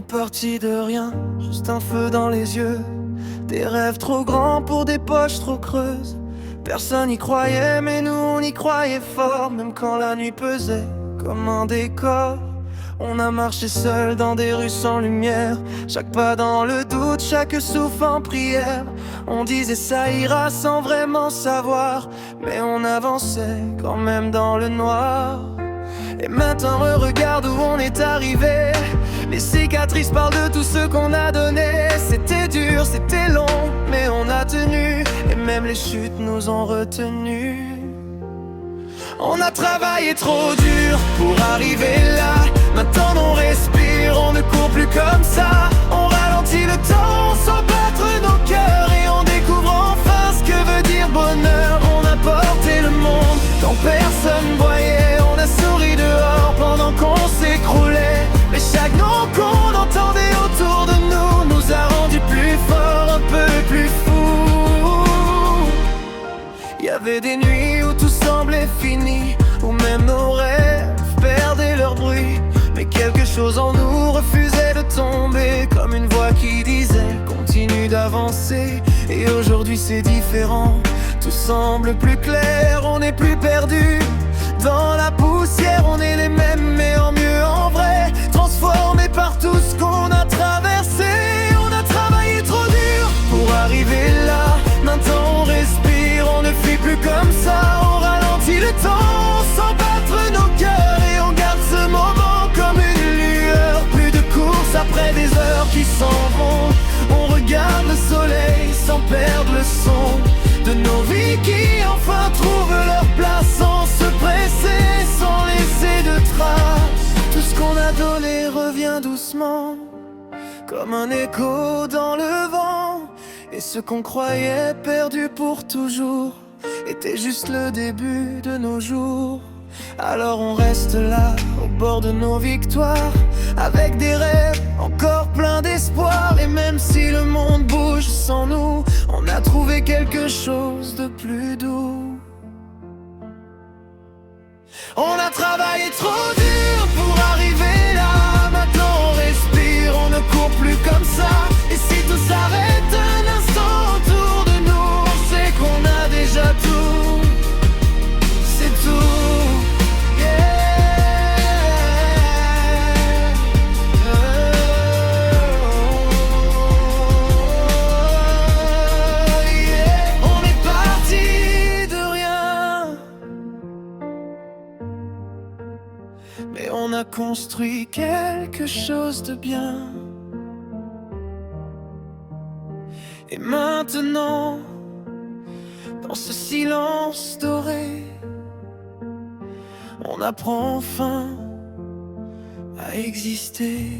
parti de rien, juste un feu dans les yeux. Des rêves trop grands pour des poches trop creuses. Personne n'y croyait, mais nous on y croyait fort. Même quand la nuit pesait comme un décor. On a marché seul dans des rues sans lumière. Chaque pas dans le doute, chaque souffle en prière. On disait ça ira sans vraiment savoir, mais on avançait quand même dans le noir. Et maintenant regarde où on est arrivé. Les cicatrices parlent de tout ce qu'on a donné. C'était dur, c'était long, mais on a tenu. Et même les chutes nous ont retenus. On a travaillé trop dur pour arriver là. Maintenant on respire, on ne court plus comme ça. On ralentit le temps, on sent battre nos cœurs. Et on découvre enfin ce que veut dire bonheur. On a porté le monde quand personne voyait. On a souri dehors pendant qu'on s'écroulait. Mais chaque nom qu'on entendait autour de nous nous a rendus plus forts, un peu plus fous. Il y avait des nuits où tout semblait fini, où même nos rêves perdaient leur bruit. Mais quelque chose en nous refusait de tomber, comme une voix qui disait continue d'avancer. Et aujourd'hui c'est différent, tout semble plus clair. On n'est plus perdu dans la poussière, on est les mêmes mais en mieux, en vrai. Transformés par tout ce qu'on a traversé. On a travaillé trop dur pour arriver là. Maintenant on respire, on ne fuit plus comme ça. On ralentit le temps, on sent battre nos cœurs. Et on garde ce moment comme une lueur. Plus de course après des heures qui s'en vont. On regarde le soleil sans perdre le son de nos vies qui enfin trouvent leur place, sans se presser, sans laisser de traces. Tout ce qu'on a donné revient doucement, comme un écho dans le vent. Et ce qu'on croyait perdu pour toujours était juste le début de nos jours. Alors on reste là, au bord de nos victoires, avec des rêves encore pleins d'espoir. Et même si le monde bouge sans nous, on a trouvé quelque chose de plus doux. On a travaillé trop dur pour arriver là. Maintenant on respire, on ne court plus comme ça. Et si tout s'arrête un instant autour de nous, on sait qu'on a déjà tout. C'est tout. Mais on a construit quelque chose de bien. Et maintenant, dans ce silence doré, on apprend enfin à exister.